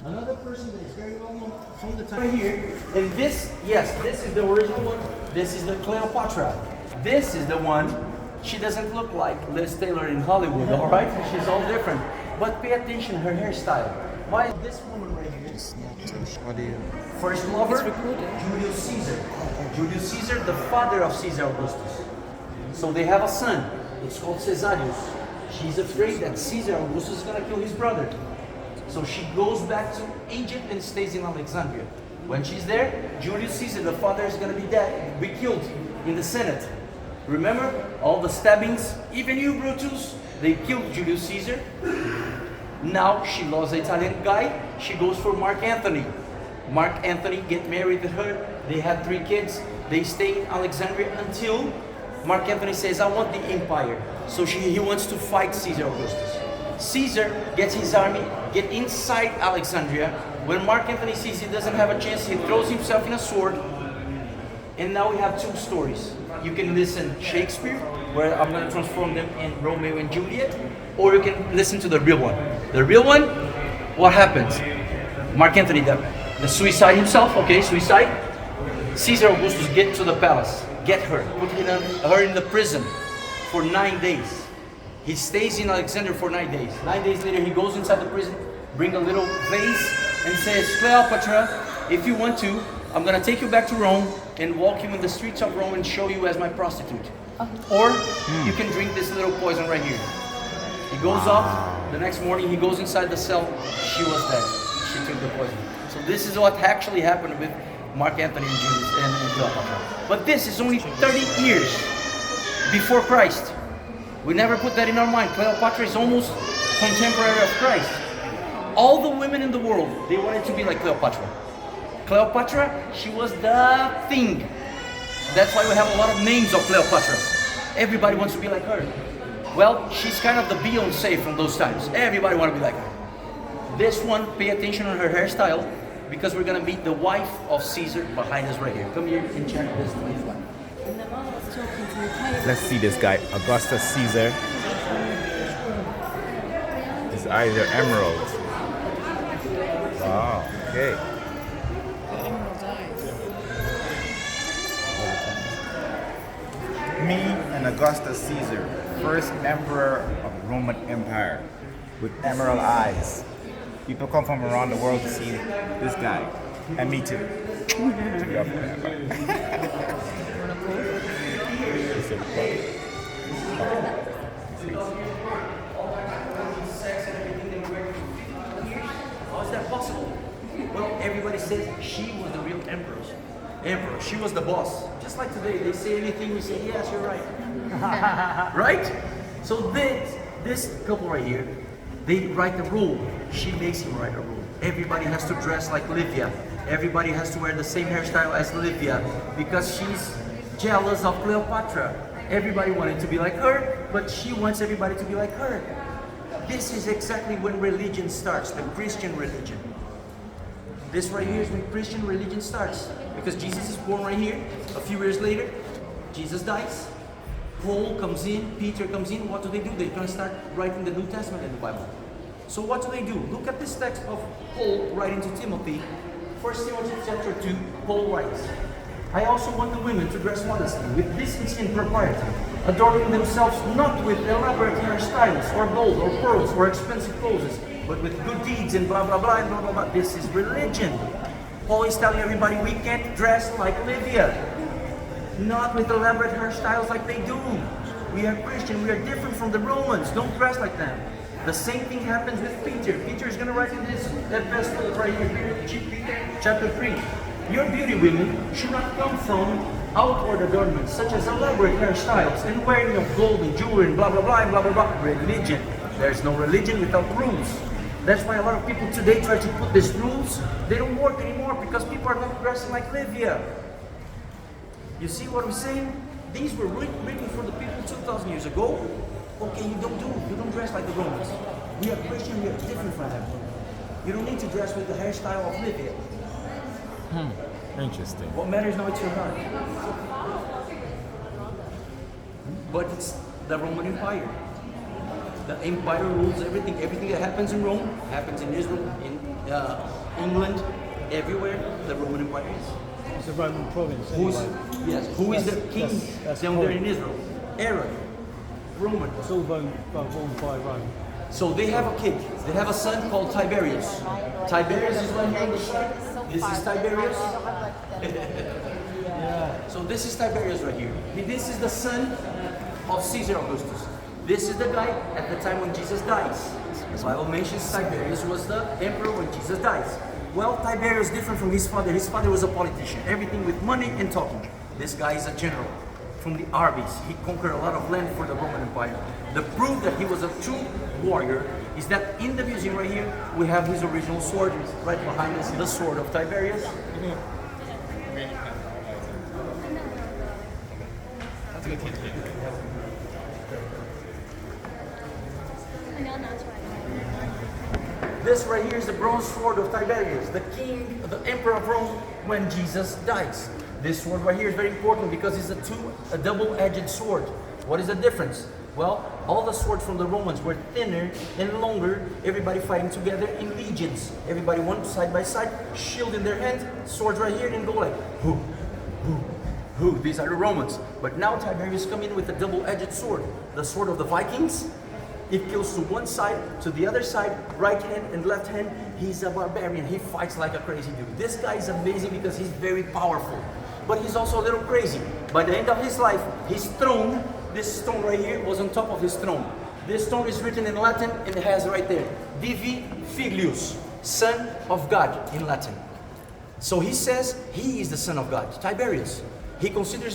Another person that is very well known from the time right here. And this, yes, this is the original one. This is the Cleopatra. This is the one. She doesn't look like Liz Taylor in Hollywood, all right? She's all different. But pay attention to her hairstyle. Why is this woman right here? What do you? First lover, Julius Caesar. Julius Caesar, the father of Caesar Augustus. So they have a son. It's called Caesarius. She's afraid that Caesar Augustus is going to kill his brother. So she goes back to Egypt and stays in Alexandria. When she's there, Julius Caesar, the father, is going to be killed in the Senate. Remember all the stabbings? Even you, Brutus, they killed Julius Caesar. Now she loves the Italian guy. She goes for Mark Antony. Mark Antony get married with her. They have 3 kids. They stay in Alexandria until Mark Antony says, I want the empire. So he wants to fight Caesar Augustus. Caesar gets his army, get inside Alexandria. When Mark Antony sees he doesn't have a chance, he throws himself in a sword. And now we have 2 stories. You can listen Shakespeare, where I'm going to transform them in Romeo and Juliet, or you can listen to the real one. The real one, what happens? Mark Antony, the suicide himself, okay, suicide. Caesar Augustus get to the palace, get her, put her in the prison for 9 days. He stays in Alexandria for 9 days. 9 days later, he goes inside the prison, bring a little vase, and says, Cleopatra, if you want to, I'm going to take you back to Rome and walk you in the streets of Rome and show you as my prostitute. Or you can drink this little poison right here. He goes off, the next morning he goes inside the cell, she was dead. She took the poison. So this is what actually happened with Mark Antony and Julius and Cleopatra. But this is only 30 years before Christ. We never put that in our mind. Cleopatra is almost contemporary of Christ. All the women in the world, they wanted to be like Cleopatra. Cleopatra, she was the thing. That's why we have a lot of names of Cleopatras. Everybody wants to be like her. Well, she's kind of the Beyonce from those times. Everybody wants to be like her. This one, pay attention on her hairstyle, because we're going to meet the wife of Caesar behind us right here. Come here and check this wife. Let's see this guy, Augustus Caesar. His eyes are emeralds. Wow, okay. Me and Augustus Caesar, first emperor of Roman Empire, with emerald eyes. People come from around the world to see this guy, and me too. To be up there. How is that possible? Well, everybody says she was the real emperor. She was the boss. Just like today, they say anything, we say, yes, you're right. Right? So this couple right here, they write the rule. She makes him write a rule. Everybody has to dress like Livia. Everybody has to wear the same hairstyle as Livia because she's jealous of Cleopatra. Everybody wanted to be like her, but she wants everybody to be like her. This is exactly when religion starts, the Christian religion. This right here is when Christian religion starts. Because Jesus is born right here. A few years later, Jesus dies. Paul comes in, Peter comes in. What do? They're going to start writing the New Testament in the Bible. So what do? Look at this text of Paul writing to Timothy. 1 Timothy chapter 2, Paul writes, I also want the women to dress modestly, with decency and propriety, adorning themselves not with elaborate hairstyles, or gold, or pearls, or expensive clothes, but with good deeds and blah, blah, blah, and blah, blah, blah. This is religion. Paul is telling everybody we can't dress like Livia, not with elaborate hairstyles like they do. We are Christian, we are different from the Romans. Don't dress like them. The same thing happens with Peter. Peter is going to write in this epistle right here, Peter chapter 3. Your beauty, women, should not come from outward adornments, such as elaborate hairstyles and wearing of gold and jewelry and blah, blah, blah, and blah, blah, blah. Religion. There's no religion without rules. That's why a lot of people today try to put these rules. They don't work anymore because people are not dressing like Livia. You see what I'm saying? These were written for the people 2,000 years ago. Okay, you don't dress like the Romans. We are Christian, we are different from them. You don't need to dress with the hairstyle of Livia. Interesting. What matters now is your heart. But it's the Roman Empire. The empire rules everything. Everything that happens in Rome happens in Israel, in England, everywhere, the Roman Empire is. It's a Roman province Who's, anyway. yes, who is the king that's down there in correct. Israel? Aaron, Roman. It's all run by Rome. So they have a kid. They have a son called Tiberius. Tiberius is right here on the side. This is Tiberius. So this is Tiberius right here. This is the son of Caesar Augustus. This is the guy at the time when Jesus dies. The Bible mentions Tiberius was the emperor when Jesus dies. Well, Tiberius is different from his father. His father was a politician, everything with money and talking. This guy is a general from the armies. He conquered a lot of land for the Roman Empire. The proof that he was a true warrior is that in the museum right here, we have his original sword right behind us, the sword of Tiberius. This right here is the bronze sword of Tiberius, the king, the emperor of Rome when Jesus dies. This sword right here is very important because it's a double-edged sword. What is the difference? Well, all the swords from the Romans were thinner and longer, everybody fighting together in legions. Everybody one side by side, shield in their hand, swords right here, and go like, who, who. These are the Romans. But now Tiberius come in with a double-edged sword, the sword of the Vikings. It kills to one side, to the other side, right hand and left hand. He's a barbarian. He fights like a crazy dude. This guy is amazing because he's very powerful. But he's also a little crazy. By the end of his life, his throne, this stone right here, was on top of his throne. This stone is written in Latin and it has right there, Divi Filius, Son of God in Latin. So he says he is the Son of God, Tiberius. He considers